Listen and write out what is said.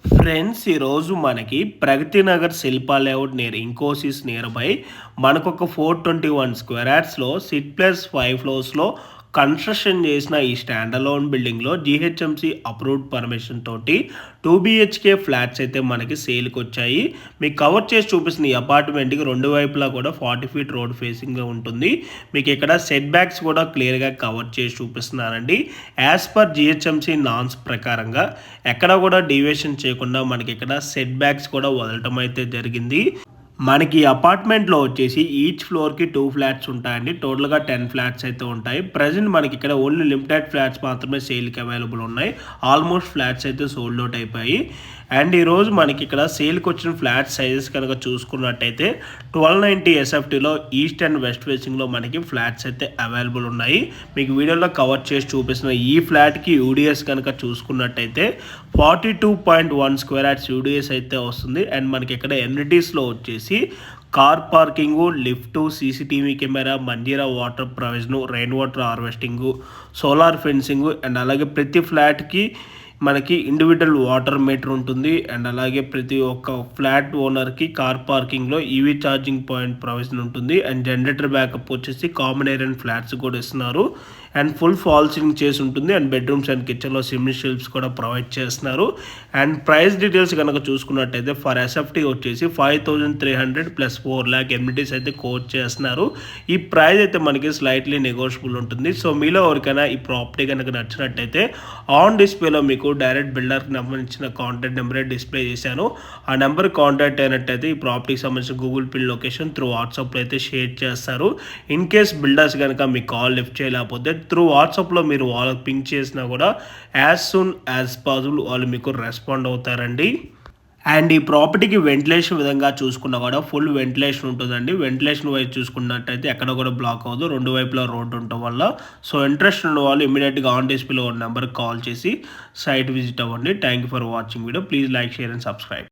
Friends ఈరోజు మనకి Pragathi Nagar Shilpa layout near Infosys nearby మనకొక 421 స్క్వేర్ యార్డ్స్లో సిట్ ప్లస్ 5 ఫ్లోర్స్లో కన్స్ట్రక్షన్ చేసిన ఈ స్టాండ్ అలోన్ బిల్డింగ్లో జీహెచ్ఎంసీ అప్రూవ్డ్ పర్మిషన్ తోటి 2 BHK ఫ్లాట్స్ అయితే మనకి సేల్కి వచ్చాయి. మీకు కవర్ చేసి చూపిస్తున్న ఈ అపార్ట్మెంట్కి రెండు వైపులా కూడా 40 ఫీట్ రోడ్ ఫేసింగ్గా ఉంటుంది. మీకు ఇక్కడ సెట్ బ్యాక్స్ కూడా క్లియర్గా కవర్ చేసి చూపిస్తున్నానండి. యాజ్ పర్ జీహెచ్ఎంసీ నామ్స్ ప్రకారంగా ఎక్కడ కూడా డీవియేషన్ చేయకుండా మనకి ఇక్కడ సెట్ బ్యాక్స్ కూడా వదలటం అయితే జరిగింది. మనకి అపార్ట్మెంట్లో వచ్చేసి ఈచ్ ఫ్లోర్కి 2 ఫ్లాట్స్ ఉంటాయండి. టోటల్గా 10 ఫ్లాట్స్ అయితే ఉంటాయి. ప్రజెంట్ మనకి ఇక్కడ ఓన్లీ లిమిటెడ్ ఫ్లాట్స్ మాత్రమే సేల్కి అవైలబుల్ ఉన్నాయి. ఆల్మోస్ట్ ఫ్లాట్స్ అయితే సోల్డ్ అవుట్ అయిపోయి. అండ్ ఈరోజు మనకి ఇక్కడ సేల్కి వచ్చిన ఫ్లాట్ సైజెస్ కనుక చూసుకున్నట్టయితే 1290 SFTలో ఈస్ట్ అండ్ వెస్ట్ ఫేసింగ్లో మనకి ఫ్లాట్స్ అయితే అవైలబుల్ ఉన్నాయి. మీకు వీడియోలో కవర్ చేసి చూపిస్తున్న ఈ ఫ్లాట్కి యూడిఎస్ కనుక చూసుకున్నట్టయితే 42.1 స్క్వేర్ యార్డ్స్ యూడిఎస్ అయితే వస్తుంది. అండ్ మనకి ఇక్కడ ఎమ్యూనిటీస్లో వచ్చేసి car parking, lift, CCTV camera, Manjira water provision, rain water harvesting, solar fencing and అలాగే ప్రతి ఫ్లాట్కి మనకి ఇండివిజువల్ వాటర్ మీటర్ ఉంటుంది. అండ్ అలాగే ప్రతి ఒక్క ఫ్లాట్ ఓనర్కి కార్ పార్కింగ్లో ఈవీ ఛార్జింగ్ పాయింట్ ప్రొవిజన్ ఉంటుంది. అండ్ జనరేటర్ బ్యాకప్ వచ్చేసి కామన్ ఏరియా ఫ్లాట్స్ కూడా ఇస్తున్నారు. అండ్ ఫుల్ ఫాల్ సీలింగ్ చేసి ఉంటుంది. అండ్ బెడ్రూమ్స్ అండ్ కిచెన్లో సిమ్ని షెల్ఫ్స్ కూడా ప్రొవైడ్ చేస్తున్నారు. అండ్ ప్రైస్ డీటెయిల్స్ కనుక చూసుకున్నట్టయితే ఫర్ SFT వచ్చేసి 5300 ప్లస్ 4 lakh ఎమ్యూనిటీస్ అయితే కోట్ చేస్తున్నారు. ఈ ప్రైస్ అయితే మనకి స్లైట్లీ నెగోషియబుల్ ఉంటుంది. సో మీలో ఎవరికైనా ఈ ప్రాపర్టీ కనుక నచ్చినట్టయితే ఆన్ డిస్ప్లేలో మీకు డైరెక్ట్ బిల్డర్కి సంబంధించిన కాంటాక్ట్ నెంబరే డిస్ప్లే చేశాను. ఆ నెంబర్ కాంటాక్ట్ అయినట్టయితే ఈ ప్రాపర్టీకి సంబంధించిన గూగుల్ పిన్ లొకేషన్ త్రూ వాట్సాప్లో అయితే షేర్ చేస్తారు. ఇన్ కేస్ బిల్డర్స్ కనుక మీ కాల్ లిఫ్ట్ చేయలేకపోతే త్రూ వాట్సాప్లో మీరు వాళ్ళకి పింక్ చేసినా కూడా యాజ్ సూన్ యాజ్ పాసిబుల్ వాళ్ళు మీకు రెస్పాండ్ అవుతారండి. అండ్ ఈ ప్రాపర్టీకి వెంటిలేషన్ విధంగా చూసుకున్నా కూడా ఫుల్ వెంటిలేషన్ ఉంటుందండి. వెంటిలేషన్ వైజ్ చూసుకున్నట్టయితే ఎక్కడ కూడా బ్లాక్ అవ్వదు, రెండు వైపులా రోడ్డు ఉండటం వల్ల. సో ఇంట్రెస్ట్ ఉన్న వాళ్ళు ఇమీడియట్గా ఆన్ డిస్ప్లేలో ఉన్న నెంబర్కి కాల్ చేసి సైట్ విజిట్ అవ్వండి. Thank you for watching video. Please like, share and subscribe.